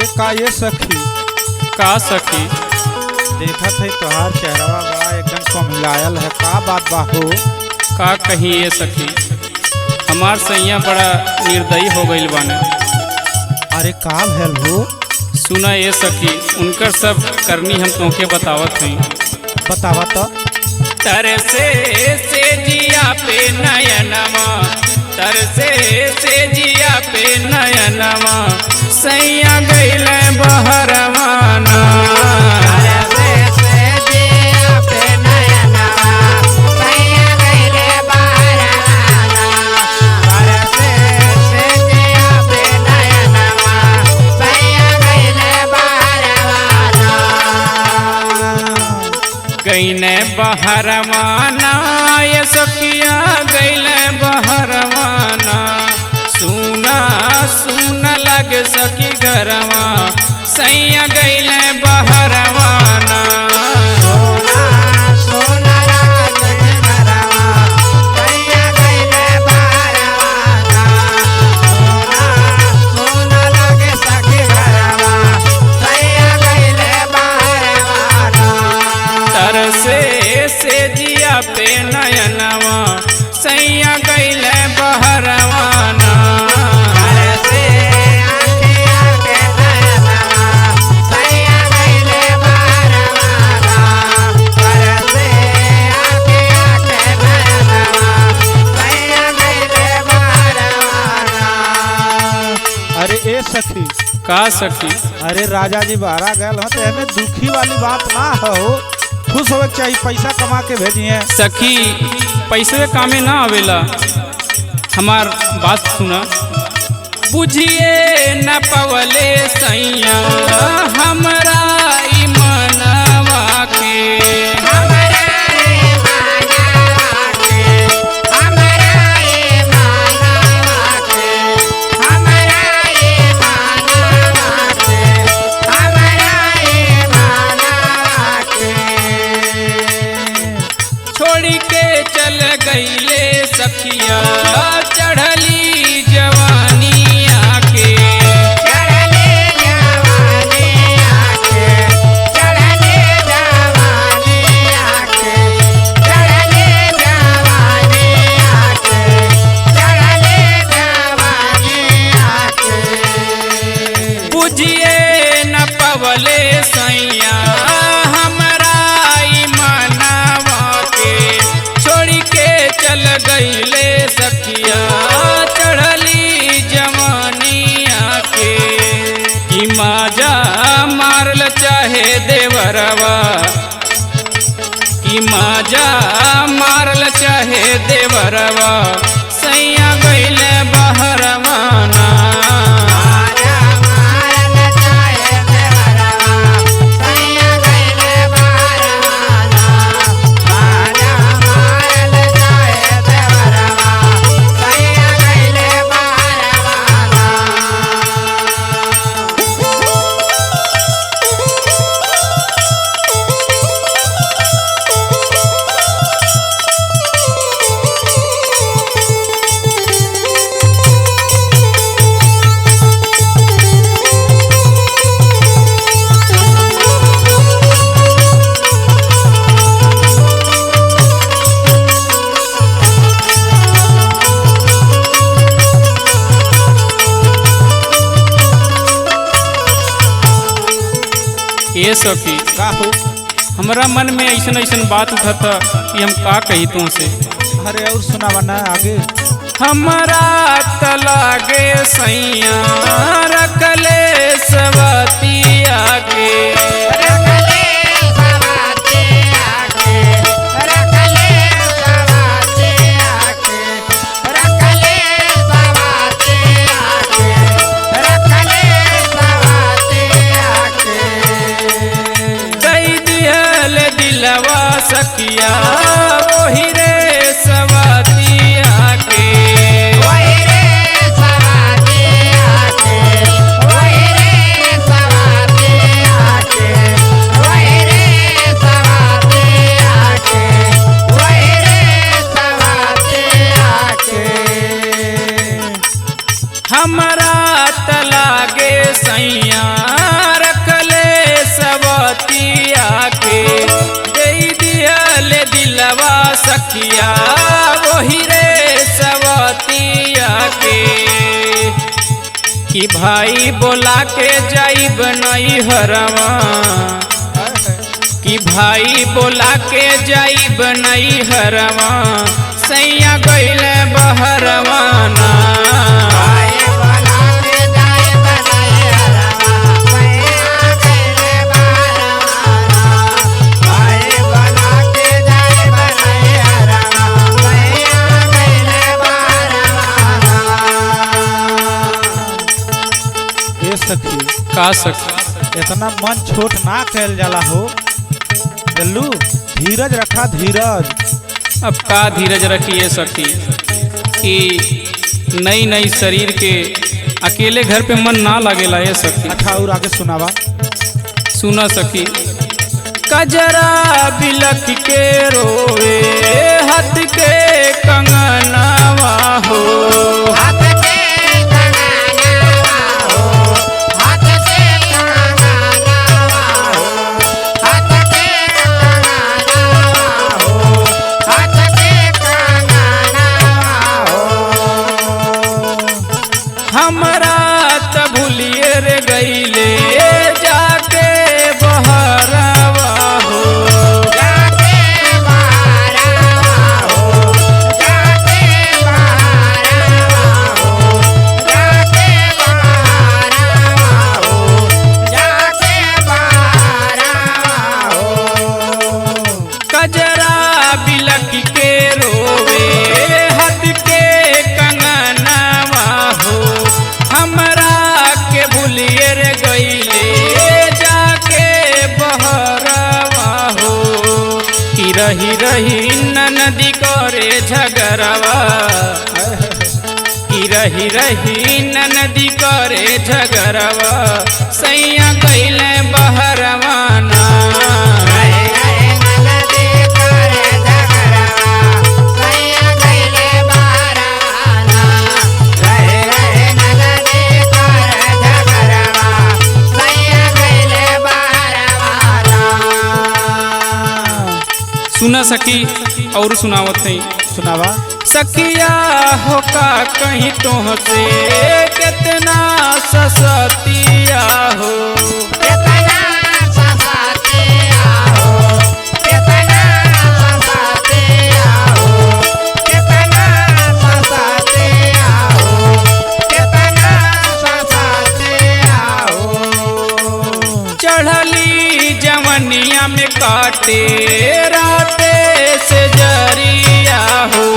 अरे का ये सखी, का सखी? देखत है तोहार चेहरा बड़ा एकदम कमिलायल है, का बात बा हो? का कही ये सखी, हमार सैया बड़ा निर्दयी हो गईल बाने। अरे का भेल हो? सुना ये सखी, उनकर सब करनी हम तोहके बतावत हई। बतावा तो। तरसे से जिया पे नयनमा, तरसे से जिया पे नयनमा, सैया गईल बहरवाना। गईले बहरवाना ये सखिया, गईले बहरवाना। सुना सुना लगे सखी घरवा, सैया गईले बहरवाना। से जिया पे नयनवा, सैया गईले बहरवाना। अरे ए सखी, का सखी? अरे राजा जी बाहरा गए हो तो हमें दुखी वाली बात ना हो, खुश होवे चाहिए, पैसा कमा के भेजिए। सखी पैसे कामे ना आवेला, हमार बात सुना। बुझिए न पवले सैया हमरा ई मनवा के, गईले सखिया चढ़ली जवानी आके। बुझिए न पवले सैया हमरा ई मनवा के, छोड़ी के चल गईले सखिया चढ़ली जवानिया के। कि माजा मारल चाहे देवरवा, कि माजा मारल चाहे देवरवा, सैया गईले बहरवाना। ये सखी, का हो? हमरा मन में ऐसन ऐसन बात उठता कि हम का कही तुमसे। अरे और सुनावा ना आगे। हमारा तलागे सैया रखले सवती आगे, दिलवा सखिया वही रे सवाती आके। भाई बोला के जाइब नहीं हरवा, कि भाई बोला के जाइब नहीं हरवा, सैया गइले बहरवाना। सखी का सखी इतना मन छोट ना कैल जाला हो। जल्लू धीरज रखा धीरज। अब का धीरज रखिए सखी कि नई नई शरीर के अकेले घर पे मन ना लागेला ये सखी। अच्छा और आगे सुनावा। सुना सखी कजरा बिलख के रोवे हाथ के कंगनवा हो, हमरा त भूलिए रे गईले जाके बहरवा हो, कजरा बिलख के रोवे हाथ के कंगनवा हो, हमरा के भूलिए रे गईले जाके बहरवा हो, कि रही रही ननदी करे झगड़वा, कि रही रही ननदी करे झगड़वा, सैया गइले बहरवाना। सुना सखी और सुनावत है। सुनावा। सखिया हो का कहीं तो से कितना ससतिया हो, चढ़ली जवनिया में काटे राते से जरिया हो,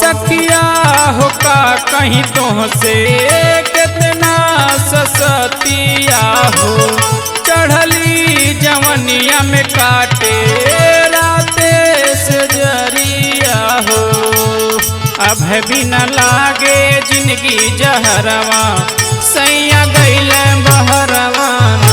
सखिया हो का कहीं तो से कितना ससतिया हो, चढ़ली जवनिया में काटे राते से जरिया हो, अब भी न लागे जिंदगी जहरवा, सैया गइले बहरवाना।